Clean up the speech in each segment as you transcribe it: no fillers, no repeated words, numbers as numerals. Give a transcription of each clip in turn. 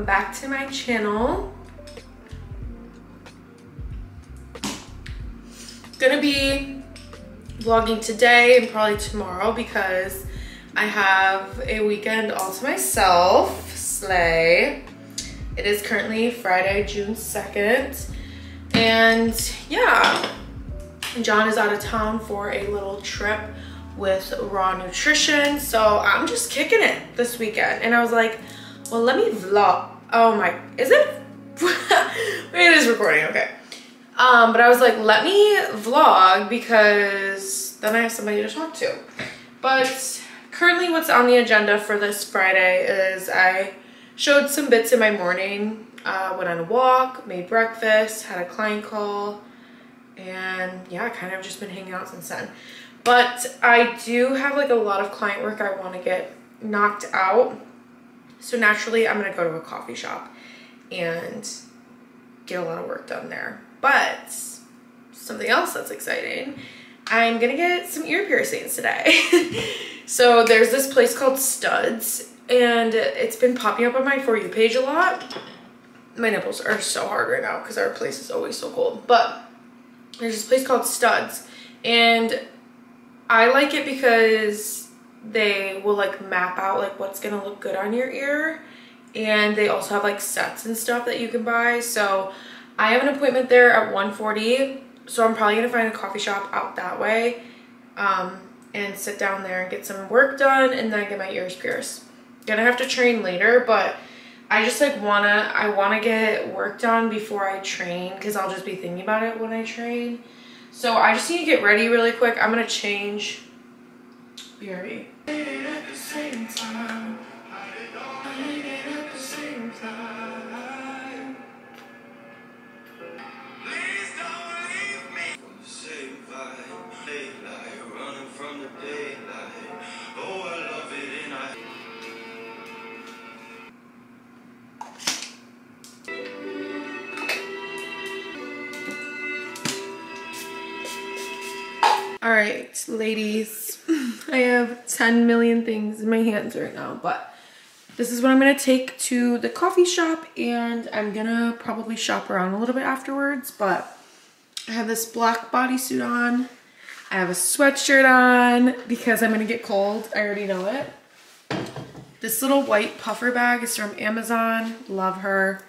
welcome back to my channel. Gonna be vlogging today and probably tomorrow because I have a weekend all to myself. Slay. It is currently Friday, June 2nd, and yeah, John is out of town for a little trip with Raw Nutrition, so I'm just kicking it this weekend. And I was like, well, let me vlog. Oh my, is it? It is recording, okay. But I was like, let me vlog because then I have somebody to talk to. But currently what's on the agenda for this Friday is I showed some bits in my morning, went on a walk, made breakfast, had a client call, and yeah, kind of just been hanging out since then. But I do have like a lot of client work I want to get knocked out. So naturally I'm going to go to a coffee shop and get a lot of work done there. But something else that's exciting, I'm going to get some ear piercings today. So there's this place called Studs, and it's been popping up on my For You page a lot. My nipples are so hard right now because our place is always so cold. But there's this place called Studs, and I like it because they will like map out like what's gonna look good on your ear, and they also have like sets and stuff that you can buy. So I have an appointment there at 1:40, so I'm probably gonna find a coffee shop out that way and sit down there and get some work done and then get my ears pierced. Gonna have to train later, but I just like I wanna get work done before I train because I'll just be thinking about it when I train. So I just need to get ready really quick. I'm gonna change. BRB. At the same time. At the same time. Please don't leave me. From the same vibe, daylight, running from the daylight. Oh, I love it and I. All right, ladies, I have 10 million things in my hands right now, but this is what I'm gonna take to the coffee shop, and I'm gonna probably shop around a little bit afterwards. But I have this black bodysuit on. I have a sweatshirt on because I'm gonna get cold. I already know it. This little white puffer bag is from Amazon. Love her.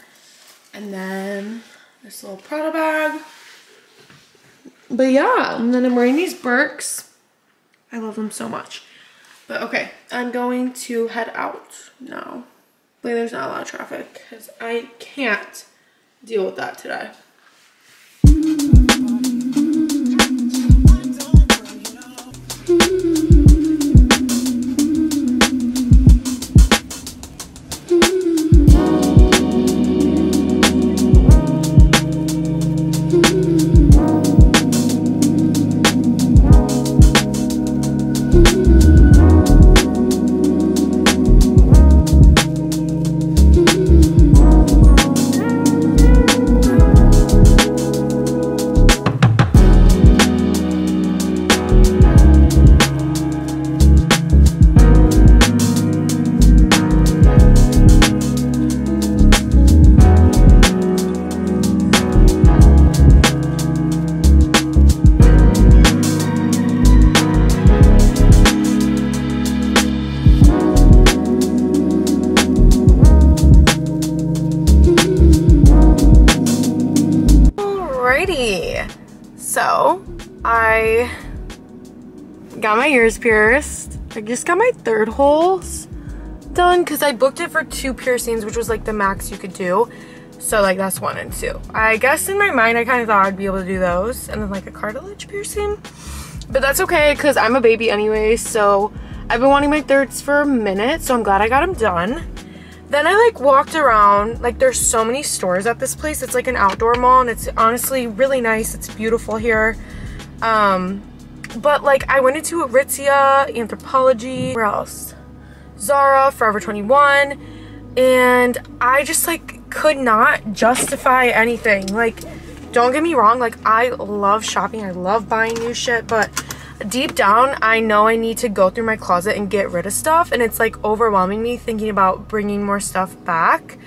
And then this little Prada bag. But yeah, and then I'm wearing these Birks. I love them so much. But okay, I'm going to head out now. Hopefully there's not a lot of traffic because I can't deal with that today. So I got my ears pierced. I just got my third holes done because I booked it for 2 piercings, which was like the max you could do. So like that's 1 and 2. I guess in my mind I kind of thought I'd be able to do those, and then like a cartilage piercing, but that's okay because I'm a baby anyway. So I've been wanting my thirds for a minute, so I'm glad I got them done. Then I like walked around, like there's so many stores at this place. It's like an outdoor mall, and it's honestly really nice. It's beautiful here. But like I went into Aritzia, Anthropologie, where else? Zara, Forever 21, and I just like could not justify anything. Like, don't get me wrong, like I love shopping, I love buying new shit, but deep down I know I need to go through my closet and get rid of stuff, and it's like overwhelming me thinking about bringing more stuff back.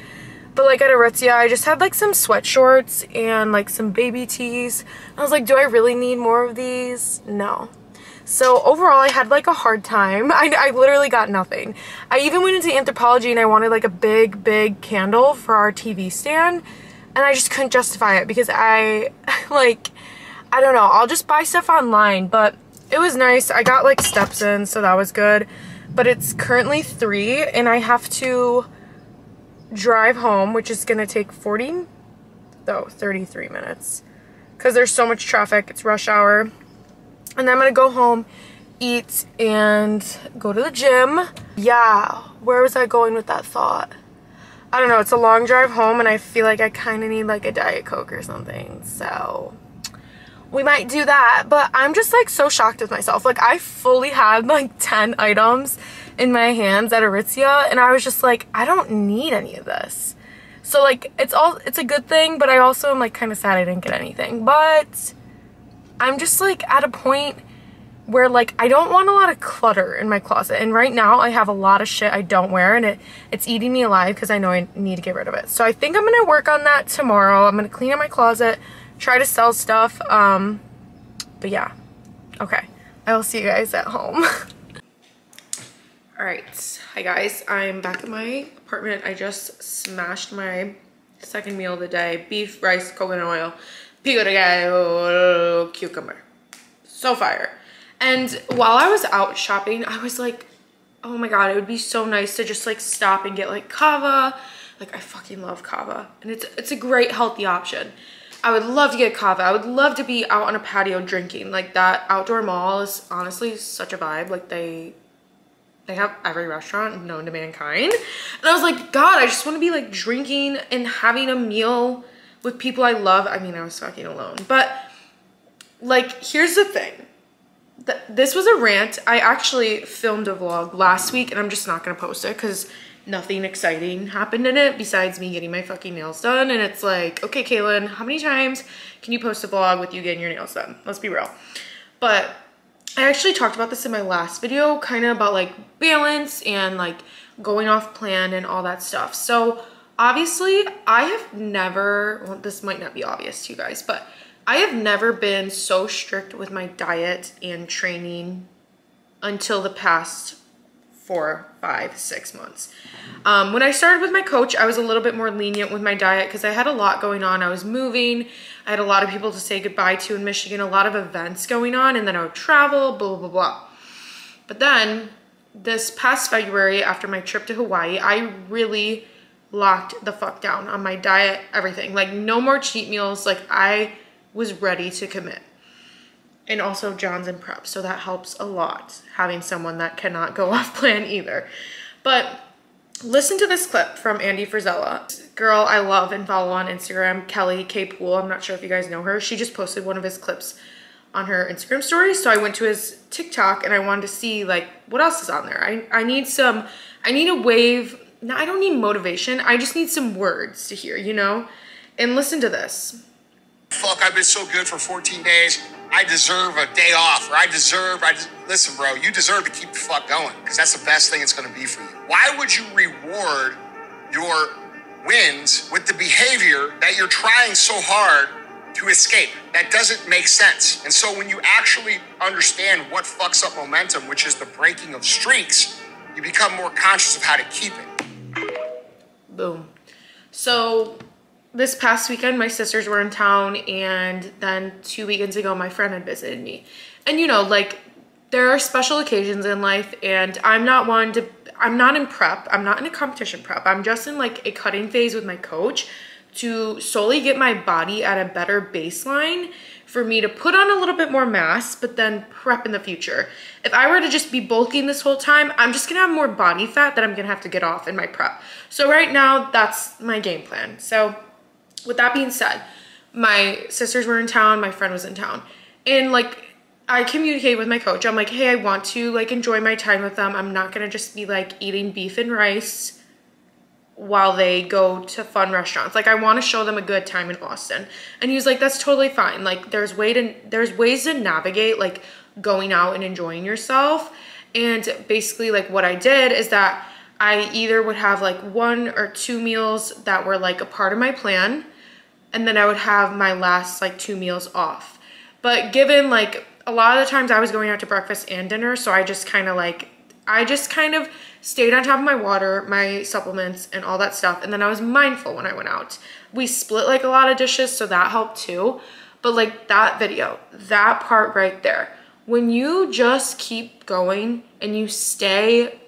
But like at Aritzia, I just had like some sweat shorts and like some baby tees. I was like, do I really need more of these? No. So overall, I had like a hard time. I literally got nothing. I even went into Anthropologie and I wanted like a big candle for our TV stand. And I just couldn't justify it because I don't know. I'll just buy stuff online. But it was nice. I got like steps in, so that was good. But it's currently 3 and I have to drive home, which is gonna take 33 minutes. Because there's so much traffic. It's rush hour. And then I'm gonna go home, eat, and go to the gym. Yeah, where was I going with that thought? I don't know, it's a long drive home and I feel like I kind of need like a Diet Coke or something. So we might do that, but I'm just like so shocked with myself. Like I fully had like 10 items in my hands at Aritzia and I was just like, I don't need any of this. So like it's a good thing, but I also am like kind of sad I didn't get anything. But I'm just like at a point where like I don't want a lot of clutter in my closet, and right now I have a lot of shit I don't wear and it's eating me alive because I know I need to get rid of it. So I think I'm gonna work on that tomorrow. I'm gonna clean out my closet, try to sell stuff, but yeah, okay, I will see you guys at home. All right, hi guys, I'm back at my apartment. I just smashed my second meal of the day: beef, rice, coconut oil, pico de gallo, cucumber. So fire. And while I was out shopping, I was like, oh my god, it would be so nice to just like stop and get like kava. Like I fucking love kava, and it's a great healthy option. I would love to get kava. I would love to be out on a patio drinking. Like that outdoor mall is honestly such a vibe. Like they have every restaurant known to mankind. And I was like, god, I just want to be like drinking and having a meal with people I love. I mean, I was fucking alone, but like here's the thing. This was a rant. I actually filmed a vlog last week and I'm just not gonna post it because nothing exciting happened in it besides me getting my fucking nails done. And it's like, okay, Kaylin, how many times can you post a vlog with you getting your nails done? Let's be real. But I actually talked about this in my last video, kind of about like balance and like going off plan and all that stuff. So obviously I have never, well, this might not be obvious to you guys, but I have never been so strict with my diet and training until the past 4, 5, 6 months. When I started with my coach, I was a little bit more lenient with my diet because I had a lot going on. I was moving. I had a lot of people to say goodbye to in Michigan, a lot of events going on, and then I would travel, blah, blah, blah. But then this past February, after my trip to Hawaii, I really locked the fuck down on my diet, everything. Like no more cheat meals. Like I was ready to commit. And also John's in prep, so that helps a lot, having someone that cannot go off plan either. But listen to this clip from Andy Frizella. Girl I love and follow on Instagram, Kelly K. Poole. I'm not sure if you guys know her. She just posted one of his clips on her Instagram story. So I went to his TikTok and I wanted to see like what else is on there. I need a wave. No, I don't need motivation. I just need some words to hear, you know? And listen to this. Fuck, I've been so good for 14 days. I deserve a day off, or listen, bro, you deserve to keep the fuck going because that's the best thing it's going to be for you. Why would you reward your wins with the behavior that you're trying so hard to escape? That doesn't make sense. And so when you actually understand what fucks up momentum, which is the breaking of streaks, you become more conscious of how to keep it. Boom. So this past weekend, my sisters were in town, and then 2 weekends ago, my friend had visited me. And you know, like, there are special occasions in life, and I'm not in prep. I'm not in a competition prep. I'm just in like a cutting phase with my coach to solely get my body at a better baseline for me to put on a little bit more mass, but then prep in the future. If I were to just be bulking this whole time, I'm just gonna have more body fat that I'm gonna have to get off in my prep. So right now, that's my game plan. So with that being said, my sisters were in town, my friend was in town, and like I communicate with my coach. I'm like, hey, I want to like enjoy my time with them. I'm not gonna just be like eating beef and rice while they go to fun restaurants. Like I want to show them a good time in Austin. And he was like, that's totally fine. Like there's ways to navigate like going out and enjoying yourself. And basically like what I did is that I either would have like 1 or 2 meals that were like a part of my plan, and then I would have my last like 2 meals off. But given like a lot of the times I was going out to breakfast and dinner, so I just kind of stayed on top of my water, my supplements, and all that stuff. And then I was mindful when I went out. We split like a lot of dishes, so that helped too. But like that video, that part right there, when you just keep going and you stay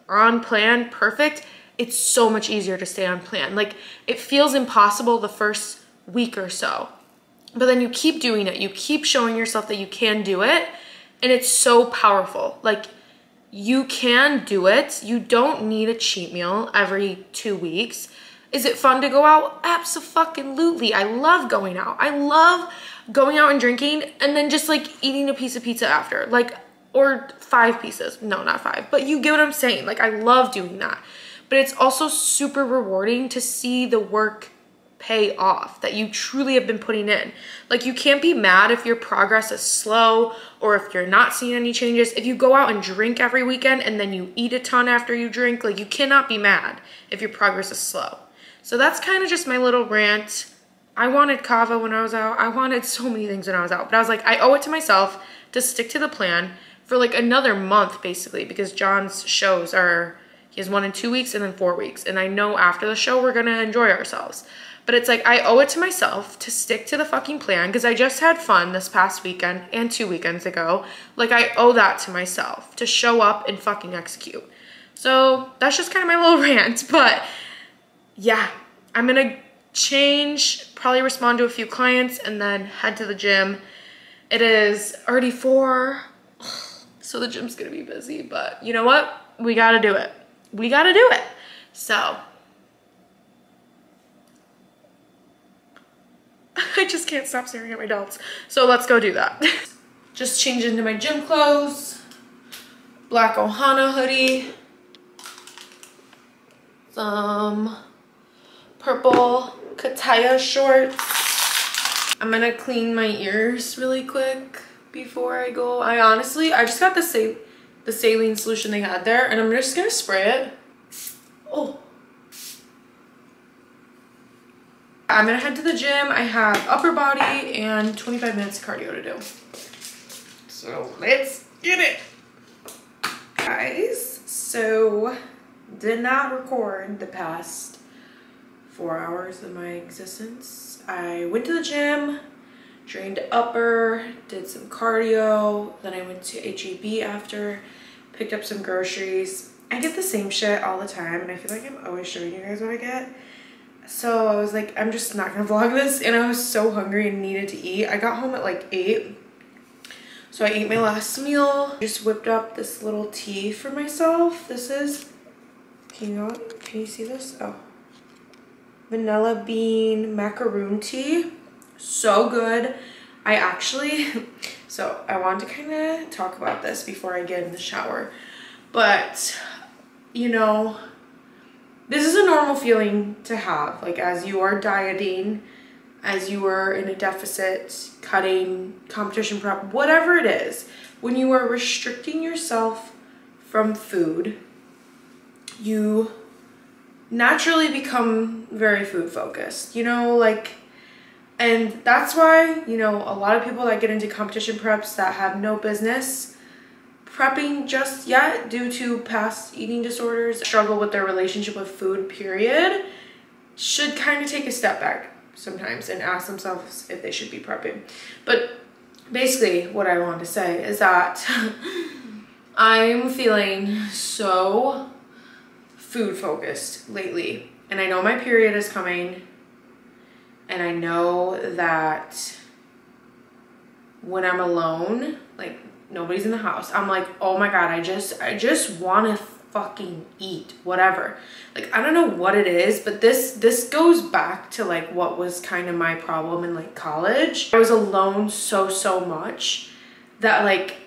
on plan perfect, it's so much easier to stay on plan. Like it feels impossible the first week or so, but then you keep doing it. You keep showing yourself that you can do it. And it's so powerful. Like you can do it. You don't need a cheat meal every 2 weeks. Is it fun to go out? Abso-fucking-lutely. I love going out. I love going out and drinking and then just like eating a piece of pizza after, like, or 5 pieces. No, not 5, but you get what I'm saying. Like I love doing that, but it's also super rewarding to see the work pay off that you truly have been putting in. Like you can't be mad if your progress is slow or if you're not seeing any changes. If you go out and drink every weekend and then you eat a ton after you drink, like you cannot be mad if your progress is slow. So that's kind of just my little rant. I wanted kava when I was out. I wanted so many things when I was out, but I was like, I owe it to myself to stick to the plan for like another month basically, because John's shows are, he has 1 in 2 weeks and then 4 weeks. And I know after the show, we're gonna enjoy ourselves. But it's like, I owe it to myself to stick to the fucking plan because I just had fun this past weekend and 2 weekends ago. Like I owe that to myself to show up and fucking execute. So that's just kind of my little rant, but yeah, I'm gonna change, probably respond to a few clients and then head to the gym. It is already 4, so the gym's gonna be busy, but you know what? We gotta do it. We gotta do it. So I just can't stop staring at my delts. So let's go do that. Just change into my gym clothes. Black Ohana hoodie. Some purple Kataya shorts. I'm gonna clean my ears really quick before I go. I just got the saline solution they had there and I'm just gonna spray it. Oh. I'm gonna head to the gym. I have upper body and 25 minutes of cardio to do. So let's get it. Guys, so did not record the past 4 hours of my existence. I went to the gym, trained upper, did some cardio, then I went to HEB after, picked up some groceries. I get the same shit all the time and I feel like I'm always showing you guys what I get. So I was like, I'm just not gonna vlog this, and I was so hungry and needed to eat. I got home at like 8, so I ate my last meal. Just whipped up this little tea for myself. This is, can you see this? Oh, vanilla bean macaroon tea. So good. I actually, so I wanted to kind of talk about this before I get in the shower, but you know, this is a normal feeling to have, like as you are dieting, as you are in a deficit, cutting, competition prep, whatever it is, when you are restricting yourself from food, you naturally become very food focused, you know, like, and that's why, you know, a lot of people that get into competition preps that have no business prepping just yet due to past eating disorders, struggle with their relationship with food, period, should kind of take a step back sometimes and ask themselves if they should be prepping. But basically what I want to say is that I'm feeling so food focused lately, and I know my period is coming, and I know that when I'm alone, like nobody's in the house, I'm like, oh my God, I just want to fucking eat whatever. Like, I don't know what it is, but this goes back to like what was kind of my problem in like college. I was alone so much that like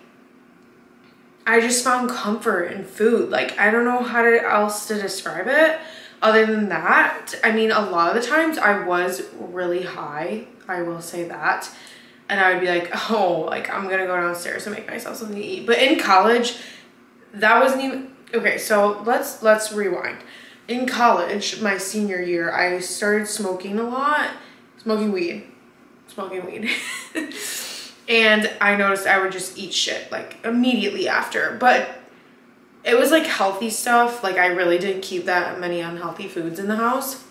I just found comfort in food. Like, I don't know how else to describe it other than that. I mean, a lot of the times I was really high, I will say that. And I would be like, oh, like I'm gonna go downstairs and make myself something to eat. But in college, that wasn't even, Okay, so let's rewind. In college, my senior year, I started smoking a lot, smoking weed. And I noticed I would just eat shit like immediately after, but it was like healthy stuff. Like I really didn't keep that many unhealthy foods in the house.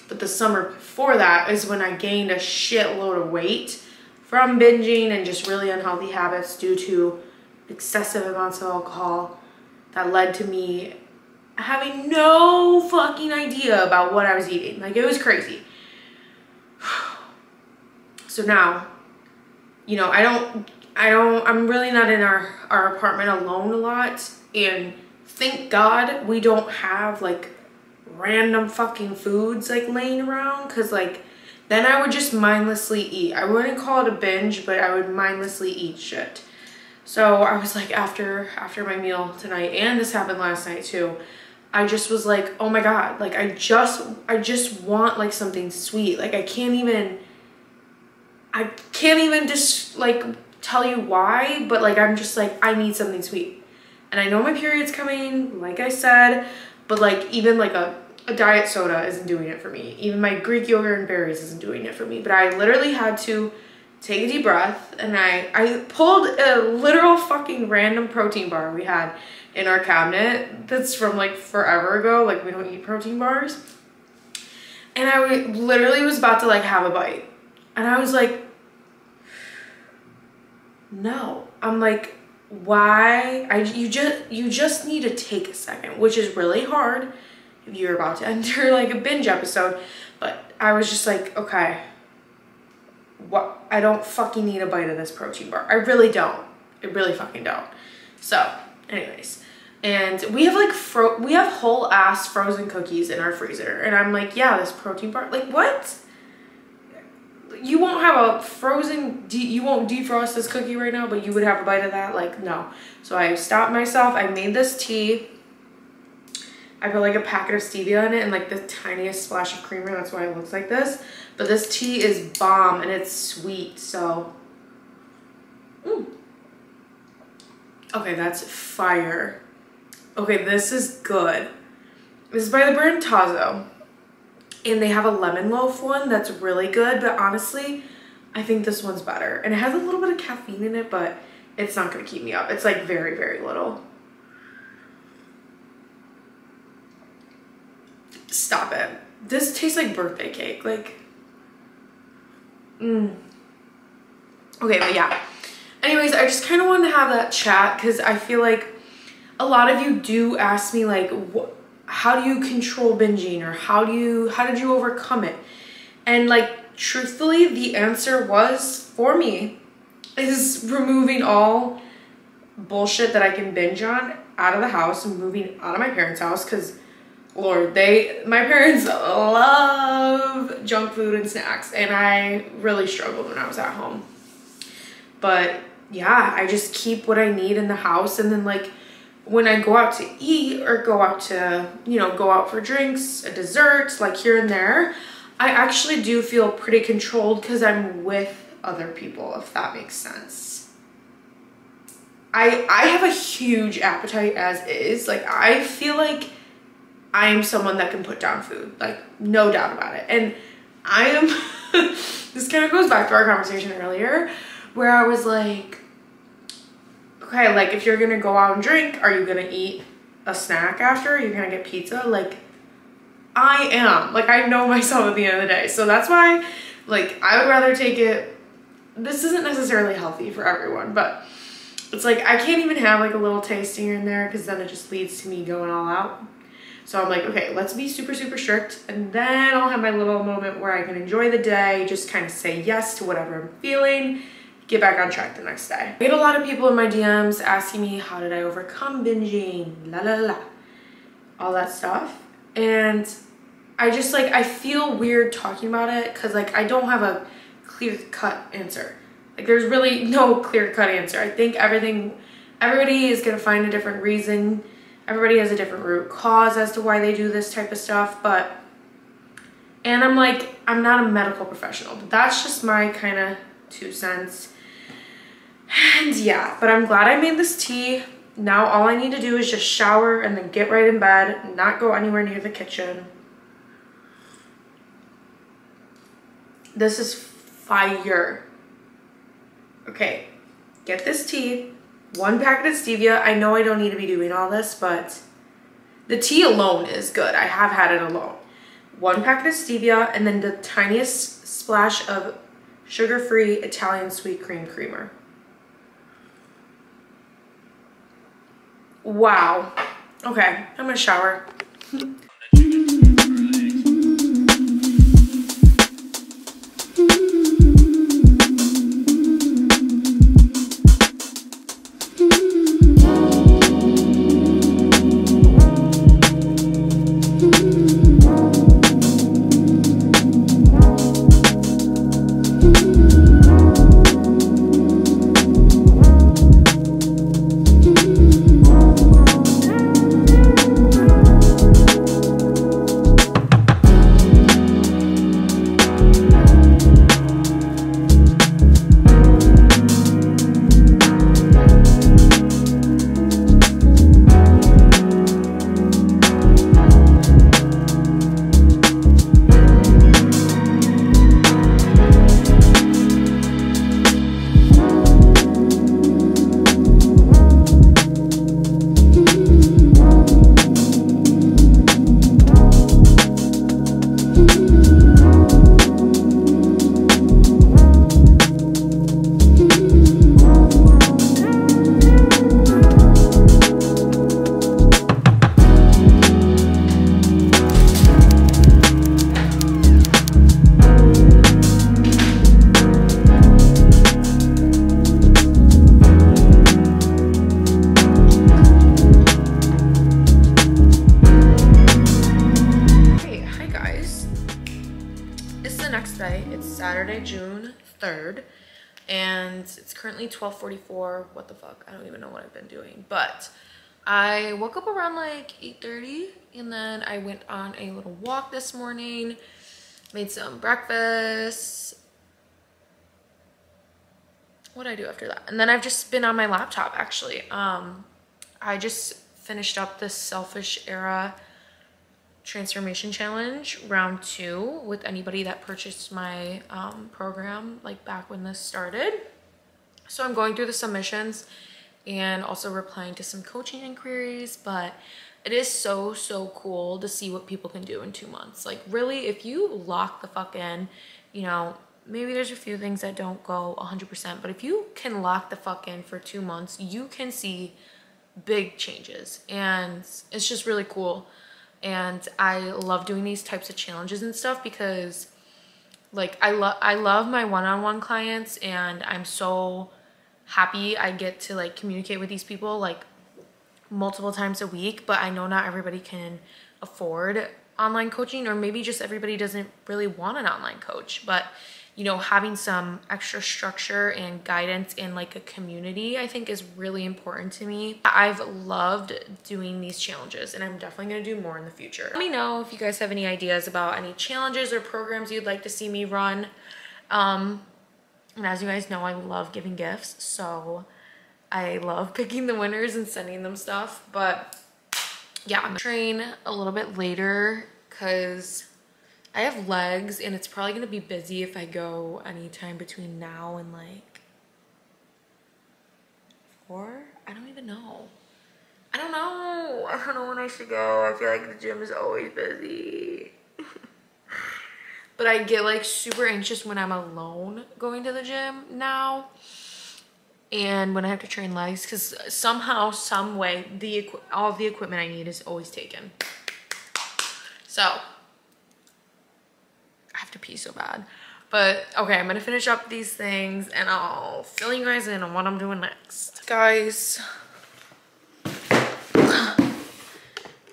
But the summer before that is when I gained a shitload of weight from binging and just really unhealthy habits due to excessive amounts of alcohol that led to me having no fucking idea about what I was eating. Like it was crazy. So now, you know, I'm really not in our apartment alone a lot. And thank God we don't have like random fucking foods like laying around, because like then I would just mindlessly eat. I wouldn't call it a binge, but I would mindlessly eat shit. So I was like, after my meal tonight, and this happened last night too, I just was like, oh my God, like I just want like something sweet. Like I can't even just like tell you why, but like I'm just like, I need something sweet. And I know my period's coming, like I said, but like even like a diet soda isn't doing it for me. Even my Greek yogurt and berries isn't doing it for me. But I literally had to take a deep breath, and I pulled a literal fucking random protein bar we had in our cabinet that's from like forever ago. Like we don't eat protein bars. And I literally was about to like have a bite. And I was like, no. I'm like, why? You just need to take a second, which is really hard if you're about to enter like a binge episode. But I was just like, okay, what? I don't fucking need a bite of this protein bar. I really don't. I really fucking don't. So anyways, and we have like we have whole ass frozen cookies in our freezer, and I'm like, yeah, this protein bar, like what? You won't have a frozen, you won't defrost this cookie right now, but you would have a bite of that? Like, no. So I stopped myself. I made this tea. I put like a packet of stevia in it and like the tiniest splash of creamer. That's why it looks like this. But this tea is bomb and it's sweet, so. Okay, that's fire. Okay, this is good. This is by the brand Tazo. And they have a lemon loaf one that's really good, but honestly, I think this one's better. And it has a little bit of caffeine in it, but it's not gonna keep me up. It's like very, very little. Stop it. This tastes like birthday cake, like, Okay, but yeah. Anyways, I just kind of wanted to have that chat because I feel like a lot of you do ask me like, how do you control binging, or how did you overcome it? And like, truthfully, the answer was, for me, is removing all bullshit that I can binge on out of the house and moving out of my parents' house, because Lord, my parents love junk food and snacks, and I really struggled when I was at home. But yeah, I just keep what I need in the house, and then like when I go out to eat or go out to, go out for drinks, a dessert, like here and there, I actually do feel pretty controlled because I'm with other people, if that makes sense. I have a huge appetite as is. Like I feel like I am someone that can put down food, like no doubt about it. And I am, this kind of goes back to our conversation earlier where I was like, okay, like if you're gonna go out and drink, are you gonna eat a snack after? You're gonna get pizza? Like I am, like I know myself at the end of the day. So that's why like I would rather take it, this isn't necessarily healthy for everyone, but it's like I can't even have like a little taste here and there because then it just leads to me going all out. So I'm like, okay, let's be super, super strict, and then I'll have my little moment where I can enjoy the day, just kind of say yes to whatever I'm feeling, get back on track the next day. I get a lot of people in my DMs asking me, how did I overcome binging, all that stuff. And I just like, I feel weird talking about it because like I don't have a clear-cut answer. Like there's really no clear-cut answer. I think everybody is gonna find a different reason. Everybody has a different root cause as to why they do this type of stuff, and I'm like, I'm not a medical professional, but that's just my kind of 2 cents. And yeah, but I'm glad I made this tea. Now all I need to do is just shower and then get right in bed, not go anywhere near the kitchen. This is fire. Okay, get this tea. 1 packet of stevia. I know I don't need to be doing all this, but the tea alone is good. I have had it alone. 1 packet of stevia and then the tiniest splash of sugar-free Italian sweet cream creamer. Wow. Okay, I'm gonna shower. Saturday, June 3rd, and it's currently 12:44. What the fuck? I don't even know what I've been doing, but I woke up around like 8:30, and then I went on a little walk this morning, made some breakfast. What did I do after that? And then I've just been on my laptop, actually. I just finished up this Selfish Era Transformation Challenge round 2 with anybody that purchased my program like back when this started. So I'm going through the submissions and also replying to some coaching inquiries, but it is so cool to see what people can do in 2 months. Like, really, if you lock the fuck in, you know, maybe there's a few things that don't go 100%, but if you can lock the fuck in for 2 months, you can see big changes, and it's just really cool. And I love doing these types of challenges and stuff because, like, I love my one-on-one clients, and I'm so happy I get to like communicate with these people like multiple times a week. But I know not everybody can afford online coaching, or maybe just everybody doesn't really want an online coach. But you know, having some extra structure and guidance in like a community, I think, is really important to me. I've loved doing these challenges, and I'm definitely gonna do more in the future. Let me know if you guys have any ideas about any challenges or programs you'd like to see me run. And as you guys know, I love giving gifts, so I love picking the winners and sending them stuff. But yeah, I'm gonna train a little bit later because I have legs, and it's probably gonna be busy if I go anytime between now and like 4. I don't even know. I don't know when I should go. I feel like the gym is always busy. But I get like super anxious when I'm alone going to the gym now, and when I have to train legs, because somehow, some way, all of the equipment I need is always taken. So I have to pee so bad. But okay, I'm gonna finish up these things and I'll fill you guys in on what I'm doing next. Guys,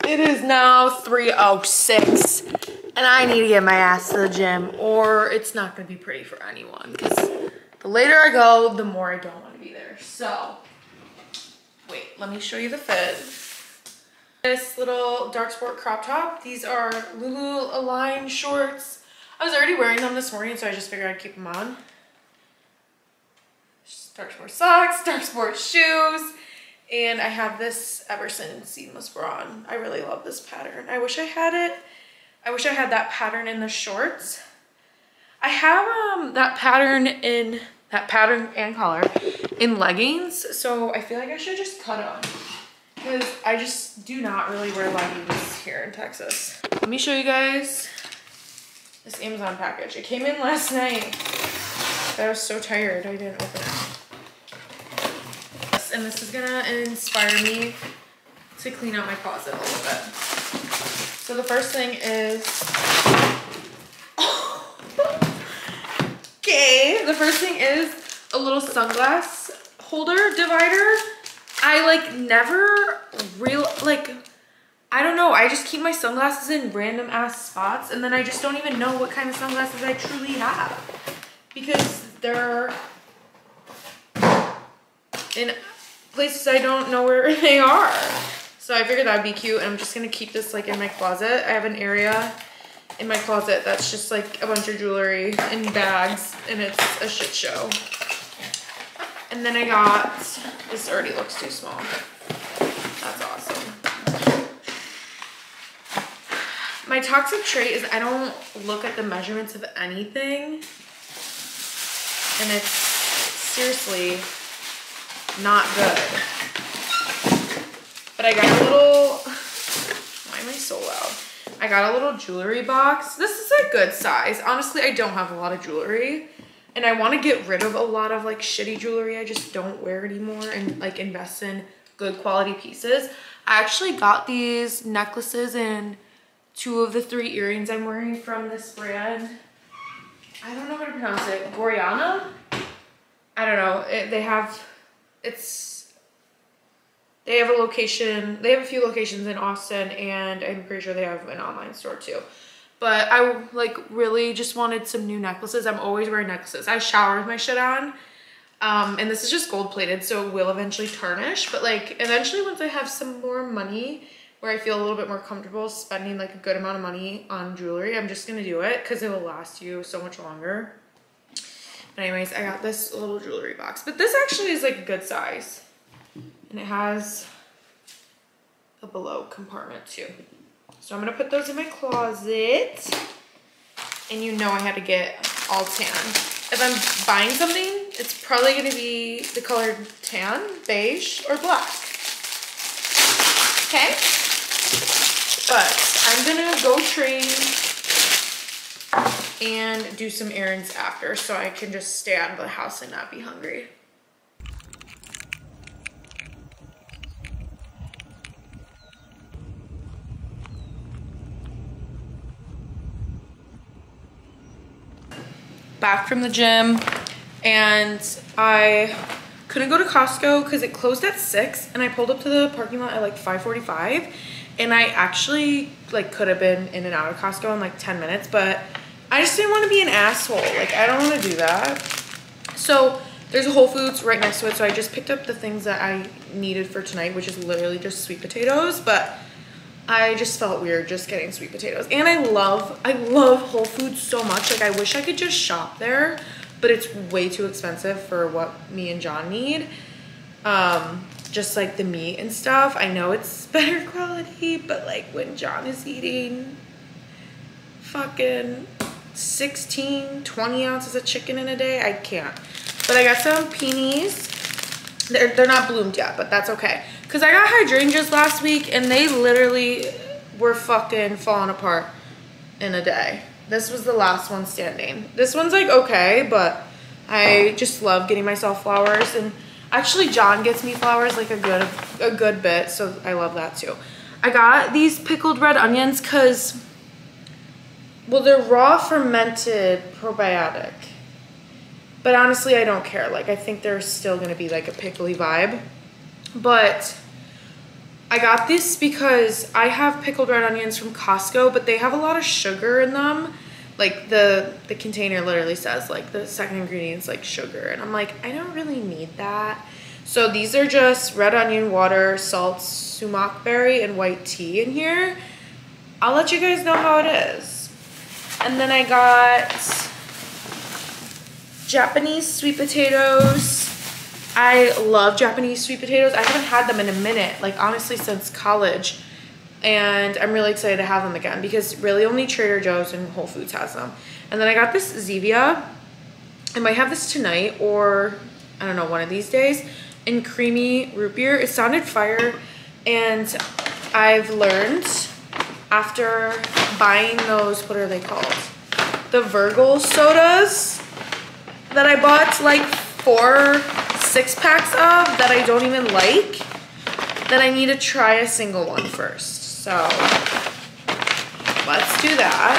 it is now 3:06 and I need to get my ass to the gym, or it's not gonna be pretty for anyone, because the later I go, the more I don't want to be there. So wait, let me show you the fit. This little dark sport crop top. These are Lulu Align shorts. I was already wearing them this morning, so I just figured I'd keep them on. Dark sport socks, dark sport shoes, And I have this Everson seamless bra on. I really love this pattern. I wish I had it. I wish I had that pattern in the shorts. I have that pattern and color in leggings. So I feel like I should just cut them, because I just do not really wear leggings here in Texas. Let me show you guys this Amazon package. It came in last night, but I was so tired I didn't open it. And this is gonna inspire me to clean out my closet a little bit. So the first thing is, okay, the first thing is a little sunglass holder divider. I like never I don't know, I just keep my sunglasses in random ass spots, and then I just don't even know what kind of sunglasses I truly have, because they're in places I don't know where they are. So I figured that'd be cute, and I'm just gonna keep this like in my closet. I have an area in my closet that's just like a bunch of jewelry and bags, and it's a shit show. And then I got, this already looks too small. That's awesome. My toxic trait is I don't look at the measurements of anything, and it's seriously not good. But I got a little, why am I so loud? I got a little jewelry box. This is a good size. Honestly, I don't have a lot of jewelry, and I want to get rid of a lot of like shitty jewelry I just don't wear anymore, and like invest in good quality pieces. I actually got these necklaces and 2 of the 3 earrings I'm wearing from this brand. I don't know how to pronounce it. Goriana? I don't know. They have a location, they have a few locations in Austin, and I'm pretty sure they have an online store too. But I like really just wanted some new necklaces. I'm always wearing necklaces. I shower with my shit on. And this is just gold plated, so it will eventually tarnish. But like eventually, once I have some more money where I feel a little bit more comfortable spending like a good amount of money on jewelry, I'm just gonna do it because it will last you so much longer. But anyways, I got this little jewelry box, but this actually is like a good size, and it has a below compartment too. So I'm gonna put those in my closet, and you know I had to get all tan. If I'm buying something, it's probably gonna be the color tan, beige, or black. Okay? But I'm gonna go train and do some errands after, so I can just stay out of the house and not be hungry. Back from the gym, and I couldn't go to Costco because it closed at 6, and I pulled up to the parking lot at like 5:45, and I actually like could have been in and out of Costco in like 10 minutes, but I just didn't want to be an asshole. Like, I don't want to do that. So there's a Whole Foods right next to it, so I just picked up the things that I needed for tonight, which is literally just sweet potatoes, but I just felt weird just getting sweet potatoes. And I love Whole Foods so much. Like, I wish I could just shop there, but it's way too expensive for what me and John need. Just like the meat and stuff. I know it's better quality, but like when John is eating fucking 16, 20 ounces of chicken in a day, I can't. But I got some peonies. They're not bloomed yet, but that's okay. Because I got hydrangeas last week, and they literally were fucking falling apart in a day. This was the last one standing. This one's like okay, but I just love getting myself flowers. And actually, John gets me flowers like a good bit, so I love that too. I got these pickled red onions because, well, they're raw fermented probiotic. But honestly, I don't care. Like, I think there's still going to be like a pickly vibe. But I got this because I have pickled red onions from Costco, but they have a lot of sugar in them. Like, the container literally says, like, the second ingredient is, like, sugar. And I'm like, I don't really need that. So these are just red onion, water, salt, sumac berry, and white tea in here. I'll let you guys know how it is. And then I got Japanese sweet potatoes. I love Japanese sweet potatoes. I haven't had them in a minute, like honestly since college. And I'm really excited to have them again because really only Trader Joe's and Whole Foods has them. And then I got this Zevia. I might have this tonight or I don't know, one of these days. In creamy root beer. It sounded fire. And I've learned after buying those, what are they called? The Virgil sodas that I bought like 4 6-packs of that I don't even like, that I need to try a single one first. So let's do that.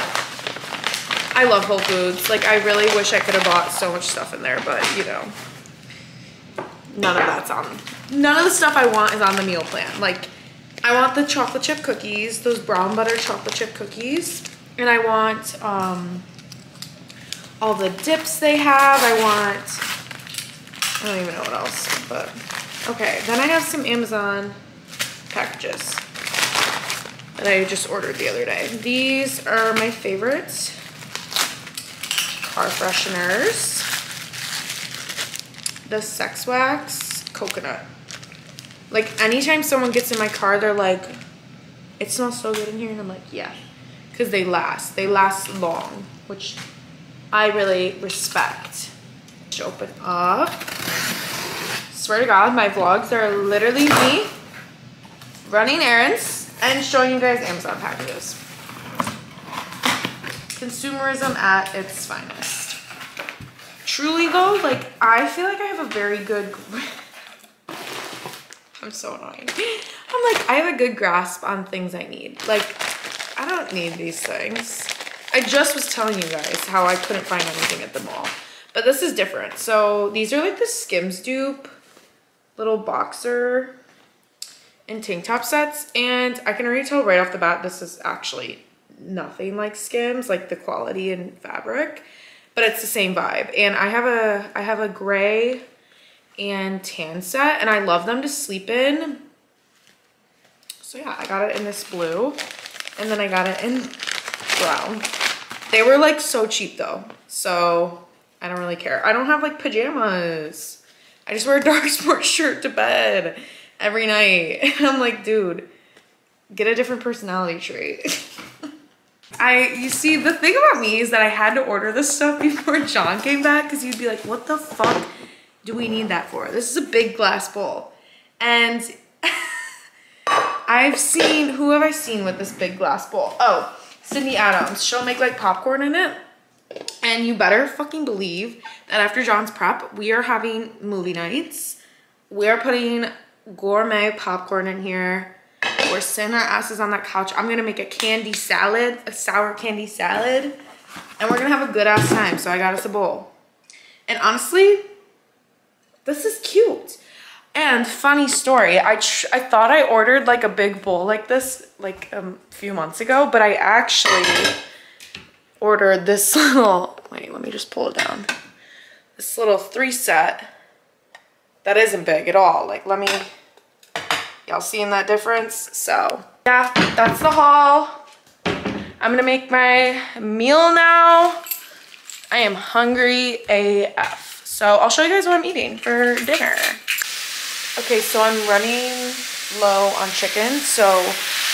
I love Whole Foods. Like I really wish I could have bought so much stuff in there, but you know, none of the stuff I want is on the meal plan. Like I want the chocolate chip cookies, those brown butter chocolate chip cookies. And I want all the dips they have. I don't even know what else, but okay. Then I have some Amazon packages that I just ordered the other day. These are my favorites. Car fresheners. The Sex Wax Coconut. Like anytime someone gets in my car, they're like, it smells so good in here. And I'm like, yeah, because they last long, which I really respect. To open up. Swear to God, my vlogs are literally me running errands and showing you guys Amazon packages. Consumerism at its finest. Truly though, like I feel like I have a very good, I'm so annoying. I'm like, I have a good grasp on things I need. Like, I don't need these things. I just was telling you guys how I couldn't find anything at the mall. But this is different. So these are like the Skims dupe little boxer and tank top sets. And I can already tell right off the bat, this is actually nothing like Skims, like the quality and fabric, but it's the same vibe. And I have a gray and tan set and I love them to sleep in. So yeah, I got it in this blue and then I got it in brown. They were like so cheap though. So I don't really care. I don't have like pajamas. I just wear a dark sports shirt to bed every night. And I'm like, dude, get a different personality trait. You see, the thing about me is that I had to order this stuff before John came back because he'd be like, what the fuck do we need that for? This is a big glass bowl. And I've seen, who have I seen with this big glass bowl? Oh, Sydney Adams. She'll make like popcorn in it. And you better fucking believe that after John's prep, we are having movie nights. We are putting gourmet popcorn in here. We're sitting our asses on that couch. I'm gonna make a candy salad, a sour candy salad, and we're gonna have a good ass time. So I got us a bowl. And honestly, this is cute. And funny story, I thought I ordered like a big bowl like this like a few months ago, but I actually ordered this little, wait, let me just pull it down. This little 3-set that isn't big at all. Like, let me, y'all seeing that difference? So yeah, that's the haul. I'm gonna make my meal now. I am hungry AF. So I'll show you guys what I'm eating for dinner. Okay, so I'm running low on chicken. So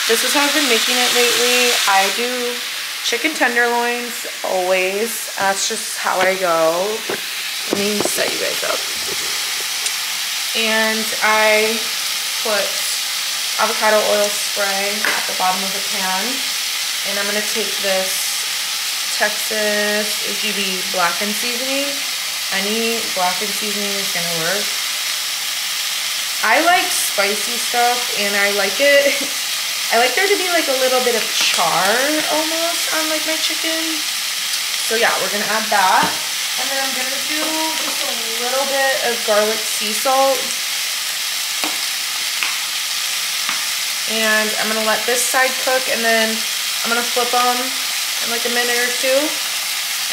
this is how I've been making it lately. I do chicken tenderloins, always. That's just how I go. Let me set you guys up. And I put avocado oil spray at the bottom of the pan. And I'm gonna take this Texas HEB blackened seasoning. Any blackened seasoning is gonna work. I like spicy stuff and I like it. I like there to be like a little bit of char almost on like my chicken. So yeah, we're gonna add that. And then I'm gonna do just a little bit of garlic sea salt. And I'm gonna let this side cook and then I'm gonna flip them in like a minute or two.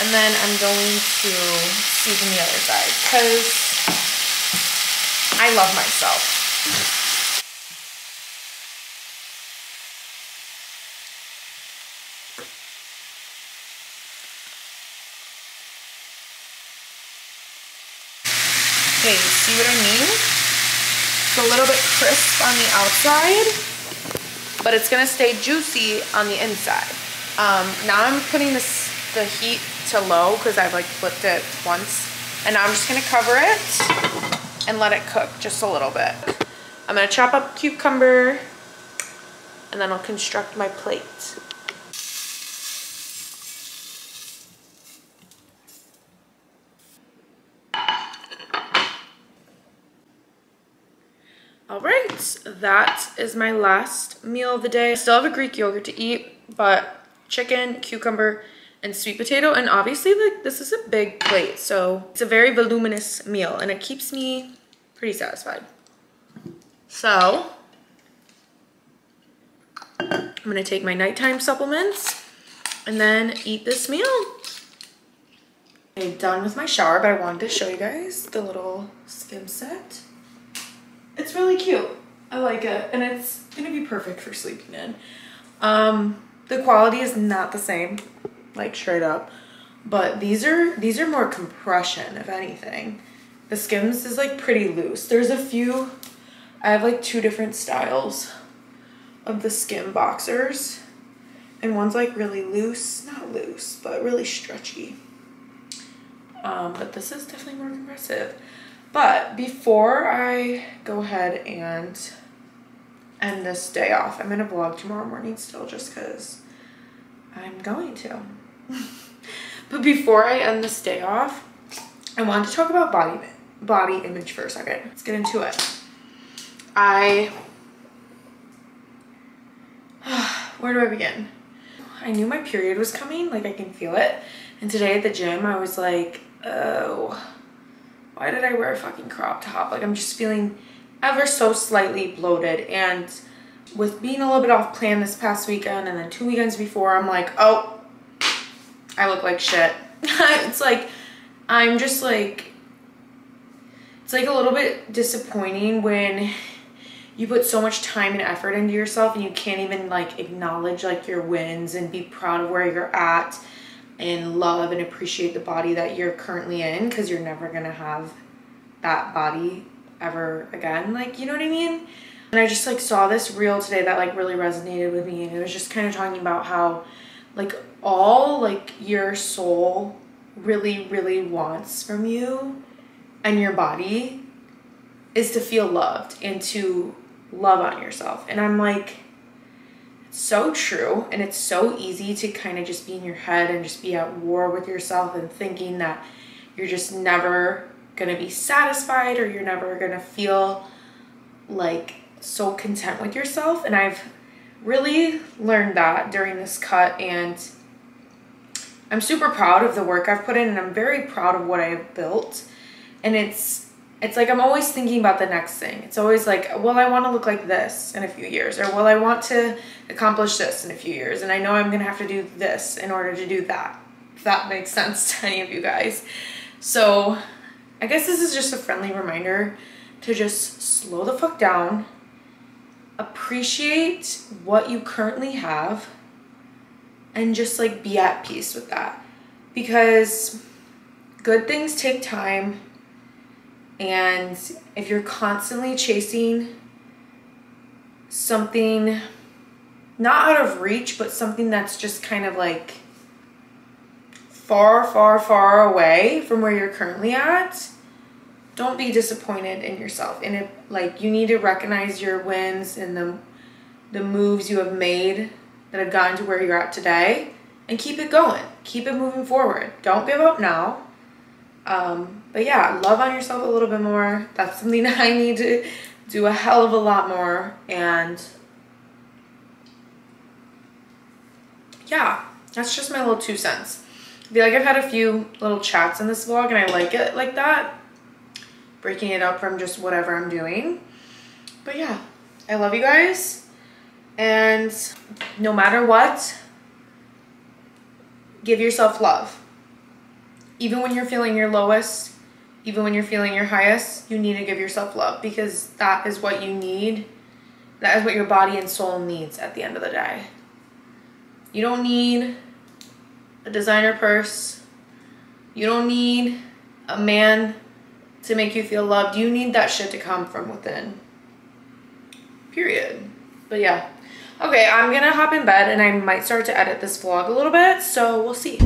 And then I'm going to season the other side because I love myself. Okay, see what I mean? It's a little bit crisp on the outside, but it's gonna stay juicy on the inside. Now I'm putting the heat to low because I've like flipped it once. And now I'm just gonna cover it and let it cook just a little bit. I'm gonna chop up cucumber and then I'll construct my plate. All right, that is my last meal of the day. I still have a Greek yogurt to eat, but chicken, cucumber, and sweet potato. And obviously, like, this is a big plate, so it's a very voluminous meal and it keeps me pretty satisfied. So I'm gonna take my nighttime supplements and then eat this meal. I'm done with my shower, but I wanted to show you guys the little skim set. It's really cute. I like it, and it's gonna be perfect for sleeping in. The quality is not the same, like straight up, but these are more compression, if anything. The Skims is like pretty loose. There's a few, I have like 2 different styles of the Skim boxers, and one's like really loose, not loose, but really stretchy. But this is definitely more compressive. But before I go ahead and end this day off, I'm gonna vlog tomorrow morning still just because I'm going to. But before I end this day off, I wanted to talk about body image for a second. Let's get into it. Where do I begin? I knew my period was coming, like I can feel it. And today at the gym, I was like, oh, why did I wear a fucking crop top? Like I'm just feeling ever so slightly bloated. And with being a little bit off plan this past weekend and then 2 weekends before, I'm like, oh, I look like shit. It's like, I'm just like, it's like a little bit disappointing when you put so much time and effort into yourself and you can't even like acknowledge like your wins and be proud of where you're at and love and appreciate the body that you're currently in, because you're never gonna have that body ever again, like, you know what I mean? And I just like saw this reel today that like really resonated with me, and it was just kind of talking about how like all like your soul really wants from you and your body is to feel loved and to love on yourself. And I'm like, it's so true, and it's so easy to kind of just be in your head and just be at war with yourself and thinking that you're just never gonna be satisfied or you're never gonna feel like so content with yourself. And I've really learned that during this cut, and I'm super proud of the work I've put in, and I'm very proud of what I have built. And it's like I'm always thinking about the next thing. It's always like, well, I want to look like this in a few years, or well, I want to accomplish this in a few years, and I know I'm gonna have to do this in order to do that, if that makes sense to any of you guys. So I guess this is just a friendly reminder to just slow the fuck down, appreciate what you currently have, and just like be at peace with that, because good things take time. And if you're constantly chasing something not out of reach, but something that's just kind of like far away from where you're currently at, don't be disappointed in yourself. And if like, you need to recognize your wins and the moves you have made that have gotten to where you're at today, and keep it going, keep it moving forward. Don't give up now. But yeah, love on yourself a little bit more. That's something that I need to do a hell of a lot more. And yeah, that's just my little 2 cents. I feel like I've had a few little chats in this vlog, and I like it like that, breaking it up from just whatever I'm doing. But yeah, I love you guys, and no matter what, give yourself love. Even when you're feeling your lowest, even when you're feeling your highest, you need to give yourself love, because that is what you need. That is what your body and soul needs at the end of the day. You don't need a designer purse. You don't need a man to make you feel loved. You need that shit to come from within. Period. But yeah. Okay, I'm gonna hop in bed and I might start to edit this vlog a little bit, so we'll see.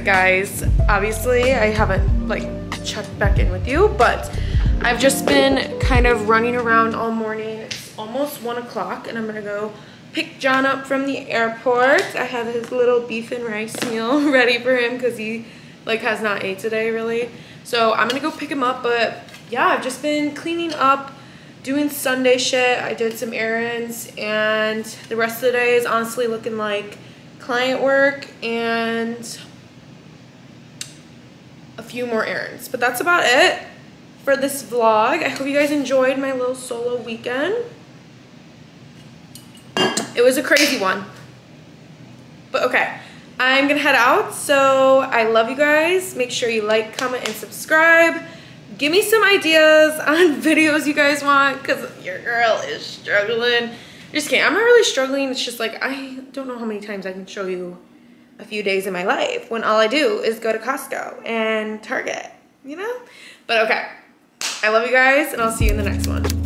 Guys, obviously I haven't like checked back in with you, but I've just been kind of running around all morning. It's almost 1 o'clock and I'm gonna go pick John up from the airport. I have his little beef and rice meal ready for him because he like has not ate today really. So I'm gonna go pick him up, but yeah, I've just been cleaning up, doing Sunday shit. I did some errands and the rest of the day is honestly looking like client work and a few more errands, but that's about it for this vlog. I hope you guys enjoyed my little solo weekend. It was a crazy one, but okay, I'm gonna head out. So I love you guys. Make sure you like, comment, and subscribe. Give me some ideas on videos you guys want because your girl is struggling. Just kidding, I'm not really struggling. It's just like I don't know how many times I can show you a few days in my life when all I do is go to Costco and Target, you know? But okay, I love you guys and I'll see you in the next one.